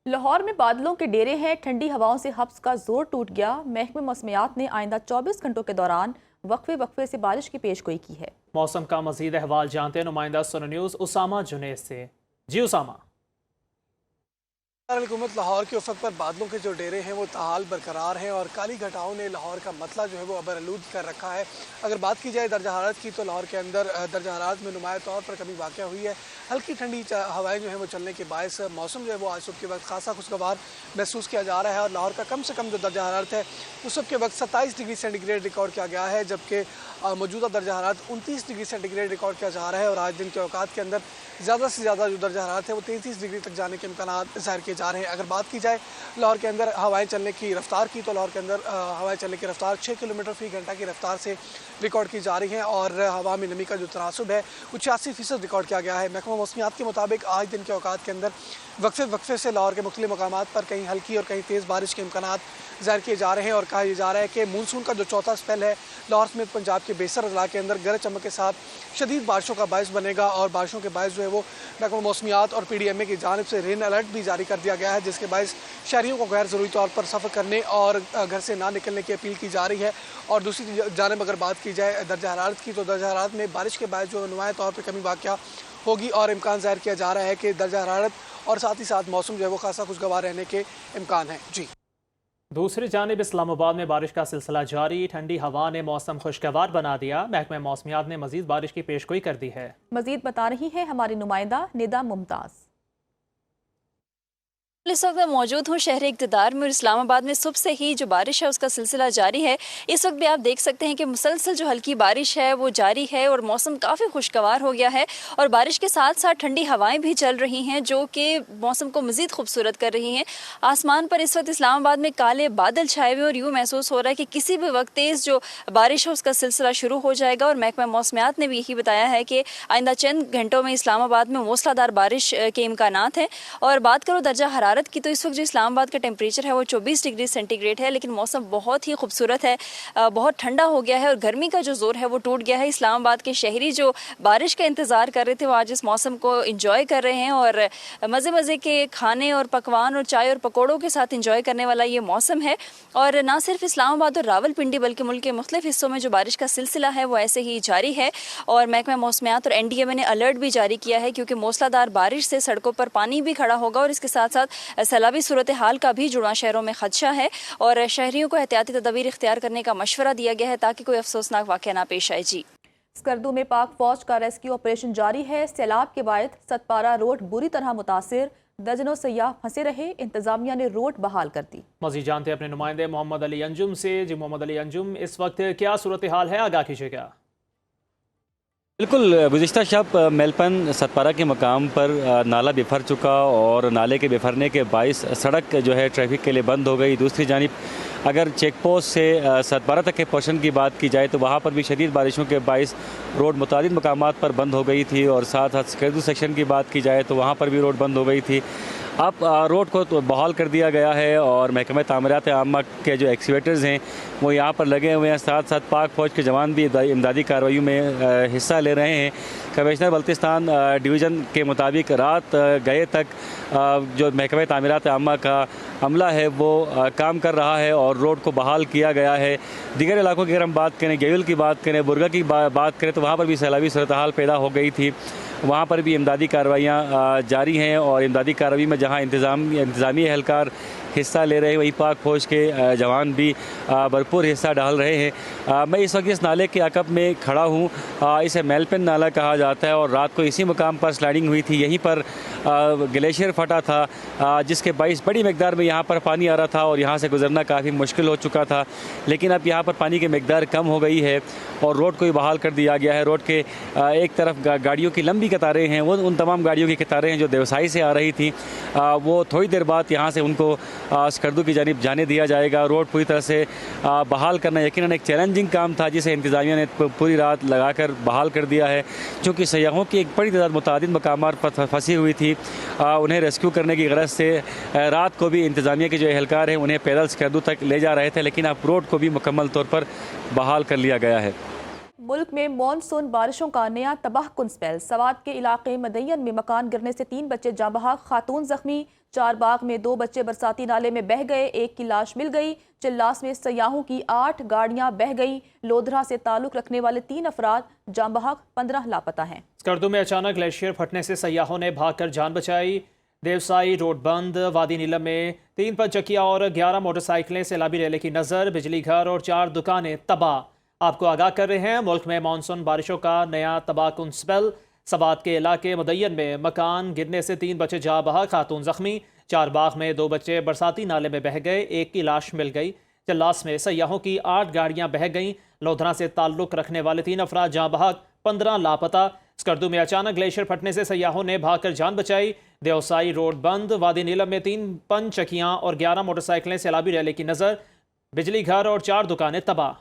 लाहौर में बादलों के डेरे हैं, ठंडी हवाओं से हब्स का जोर टूट गया। महकमे मौसमियात ने आइंदा 24 घंटों के दौरान वक्फे वक्फे से बारिश की पेशगोई की है। मौसम का मजीद अहवाल जानते हैं नुमाइंदा सुनो न्यूज़ उसामा जुनैद से। जी उसामा। हुकूमत लाहौर के उफक पर बादलों के जो डेरे हैं वो ताहाल बरकरार हैं और काली घटाओं ने लाहौर का मतला जो है वो अबरआलूद कर रखा है। अगर बात की जाए दर्जा हरारत की तो लाहौर के अंदर दर्जा हरारत में नुमाया तौर पर कमी वाक़ हुई है। हल्की ठंडी हवाएं जो हैं वो चलने के बायस मौसम जो है वो आज सुबह के वक्त खासा खुशगवार महसूस किया जा रहा है और लाहौर का कम से कम जो दर्जा हरारत है उस वक्त के वक्त 27 डिग्री सेंटीग्रेड रिकॉर्ड किया गया है, जबकि मौजूदा दर्जा हरारत 29 डिग्री सेंटीग्रेड रिकॉर्ड किया जा रहा है और आज दिन के औकात के अंदर ज़्यादा से ज़्यादा जो दर्जा हरारत है वो 33 डिग्री तक जाने के इम्कान ज़ाहिर किए जा रहे हैं। अगर बात की जाए लाहौर के अंदर हवाएं चलने की रफ्तार की तो लाहौर के अंदर हवाएं चलने की रफ्तार 6 किलोमीटर फी घंटा की रफ्तार से रिकॉर्ड की जा रही है और हवा में नमी का जो तनासुब है वो 86% रिकॉर्ड किया गया है। महकमा मौसमियात के मुताबिक आज दिन के औकात के अंदर वक्फे से लाहौर के मुख्तलिफ मकामात पर कहीं हल्की और कहीं तेज़ बारिश के इम्कान ज़ाहिर किए जा रहे हैं और कहा जा रहा है कि मानसून का जो चौथा स्पेल है लाहौर समेत पंजाब के बेसर अजला के अंदर गरज चमक के साथ शदीद बारिशों का बायस बनेगा और बारिशों के बायस जो है वो महकमा मौसमियात और PDMA की जानिब से रेन अलर्ट भी जारी कर दिया गया है, जिसके बायस शहरियों को गैर ज़रूरी तौर पर सफ़र करने और घर से ना निकलने की अपील की जा रही है। और दूसरी जानिब अगर बात की जाए दर्जा हरारत की तो दर्जा हरारत में बारिश के बायस जो नुमाया तौर पर कमी वाक़या होगी और इम्कान ज़ाहिर किया जा रहा है कि दर्जा हरारत और साथ ही साथ मौसम जो है वो खासा खुशगवार रहने के इम्कान है। जी। दूसरी जानिब इस्लामाबाद में बारिश का सिलसिला जारी, ठंडी हवा ने मौसम खुशगवार बना दिया। महकमा मौसमियात ने मजीद बारिश की पेशगोई कर दी है। मजीद बता रही है हमारी नुमाइंदा निदा मुमताज़। इस वक्त मैं मौजूद हूँ शहर इक़्तिदार में और इस्लामाबाद में सुबह से ही जो बारिश है उसका सिलसिला जारी है। इस वक्त भी आप देख सकते हैं कि मुसलसल जो हल्की बारिश है वो जारी है और मौसम काफ़ी खुशगवार हो गया है और बारिश के साथ साथ ठंडी हवाएं भी चल रही हैं जो कि मौसम को मज़ीद खूबसूरत कर रही हैं। आसमान पर इस वक्त इस्लामाबाद में काले बादल छाए हुए और यूँ महसूस हो रहा है कि किसी भी वक्त तेज़ जो बारिश है उसका सिलसिला शुरू हो जाएगा और महकमा मौसमियात ने भी यही बताया है कि आइंदा चंद घंटों में इस्लामाबाद में मूसलाधार बारिश के इम्कानात हैं। और बात करो दर्जा हरारत की तो इस वक्त जो इस्लामाबाद का टेम्परेचर है वो 24 डिग्री सेंटीग्रेड है, लेकिन मौसम बहुत ही खूबसूरत है, बहुत ठंडा हो गया है और गर्मी का जो जोर है वो टूट गया है। इस्लामाबाद के शहरी जो बारिश का इंतज़ार कर रहे थे वो आज इस मौसम को इंजॉय कर रहे हैं और मज़े मज़े के खाने और पकवान और चाय और पकौड़ों के साथ इंजॉय करने वाला ये मौसम है। और ना सिर्फ इस्लामाबाद और रावलपिंडी बल्कि मुल्क के मुख्तलिफ हिस्सों में जो बारिश का सिलसिला है वो ऐसे ही जारी है और महकमा मौसमियात और NDMA ने अलर्ट भी जारी किया है क्योंकि मूसलाधार बारिश से सड़कों पर पानी भी खड़ा होगा और इसके साथ साथ सैलाबी सूरत हाल का भी जुड़वा शहरों में खदशा है और शहरियों को एहतियाती तदबीर इख्तियार करने का मशवरा दिया गया है ताकि कोई अफसोसनाक वाक़या ना पेश आए। जी। स्कर्दू में पाक फौज का रेस्क्यू ऑपरेशन जारी है। सैलाब के बाद सतपारा रोड बुरी तरह मुतासिर, दर्जनों सयाह फंसे रहे, इंतजामिया ने रोड बहाल कर दी। मजीद जानते हैं अपने नुमाइंदे मोहम्मद अली अंजुम से। जी मोहम्मद अली अंजुम, इस वक्त क्या सूरत हाल है, आगाह कीजिएगा। बिल्कुल, गुज़िश्ता शब मेलपन सतपारा के मकाम पर नाला बिफर चुका और नाले के बिफरने के बाइस सड़क जो है ट्रैफिक के लिए बंद हो गई। दूसरी जानिब अगर चेक पोस्ट से सतपारा तक के पोर्शन की बात की जाए तो वहाँ पर भी शदीद बारिशों के बाइस रोड मुतादिद मकामात पर बंद हो गई थी और साथ साथ स्कर्दू सेक्शन की बात की जाए तो वहाँ पर भी रोड बंद हो गई थी। अब रोड को तो बहाल कर दिया गया है और महकमा तामीरात आमा के जो एक्सीवेटर्स हैं वो यहाँ पर लगे हुए हैं। साथ साथ पाक फ़ौज के जवान भी इमदादी कार्रवाई में हिस्सा ले रहे हैं। कमिश्नर बल्तिस्तान डिवीज़न के मुताबिक रात गए तक जो महकमा तामीरात आमा का अमला है वो काम कर रहा है और रोड को बहाल किया गया है। दीगर इलाकों की अगर हम बात करें, गेविल की बात करें, बुरगा की बात करें तो वहाँ पर भी सैलाबी सूरत हाल पैदा हो गई थी। वहाँ पर भी इमदादी कार्रवाइयाँ जारी हैं और इमदादी कार्रवाई में जहाँ इंतज़ामी एहलकार हिस्सा ले रहे हैं वहीं पाक फ़ौज के जवान भी भरपूर हिस्सा डाल रहे हैं। मैं इस वक्त इस नाले के अकब में खड़ा हूँ। इसे मेलपेन नाला कहा जाता है और रात को इसी मुकाम पर स्लाइडिंग हुई थी। यहीं पर ग्लेशियर फटा था जिसके बाइस बड़ी मकदार में यहाँ पर पानी आ रहा था और यहाँ से गुजरना काफ़ी मुश्किल हो चुका था, लेकिन अब यहाँ पर पानी की मकदार कम हो गई है और रोड को भी बहाल कर दिया गया है। रोड के एक तरफ गाड़ियों की लंबी कतारें हैं, वो उन तमाम गाड़ियों की कतारें हैं जो देवसाई से आ रही थी, वो थोड़ी देर बाद यहाँ से उनको स्कर्दू की जानिब जाने दिया जाएगा। रोड पूरी तरह से बहाल करना यकीनन एक चैलेंजिंग काम था जिसे इंतज़ामिया ने पूरी रात लगाकर बहाल कर दिया है, क्योंकि सयाहों की एक बड़ी तादाद मुतादिद मकामात पर फंसी हुई थी। उन्हें रेस्क्यू करने की गरज से रात को भी इंतज़ामिया के जो एहलकार हैं उन्हें पैदल स्कर्दू तक ले जा रहे थे, लेकिन अब रोड को भी मुकम्मल तौर पर बहाल कर लिया गया है। मुल्क में मानसून बारिशों का नया तबाह कुन स्पेल। सवात के इलाके मदयन में मकान गिरने से 3 बच्चे जाँ बहक, खातून जख्मी, चारबाग में 2 बच्चे बरसाती नाले में बह गए, एक की लाश मिल गई। चिल्लास में सयाहों की 8 गाड़ियां बह गई। लोधरा से ताल्लुक रखने वाले 3 अफराद जाम बहक, 15 लापता हैं। स्कर्दू में अचानक ग्लेशियर फटने से सयाहों ने भागकर जान बचाई। देवसाई रोड बंद, वादी नीलम में 3 पंचकिया और 11 मोटरसाइकिलें, सैलाबी रेले की नज़र, बिजली घर और 4 दुकानें तबाह। आपको आगाह कर रहे हैं, मुल्क में मानसून बारिशों का नया तबाहकुन स्पेल। सबात के इलाके मुदय्यन में मकान गिरने से 3 बच्चे जा बहा, खातून जख्मी। चारबाग में 2 बच्चे बरसाती नाले में बह गए, एक की लाश मिल गई। चिल्लास में सयाहों की 8 गाड़ियां बह गईं। लोधरा से ताल्लुक रखने वाले 3 अफराद जाँ बहक, 15 लापता। स्कर्दू में अचानक ग्लेशियर फटने से सयाहों ने भागकर जान बचाई। देवसाई रोड बंद, वादी नीलम में 3 पंचकियां और 11 मोटरसाइकिलें, सैलाबी रैली की नज़र, बिजली घर और 4 दुकानें तबाह।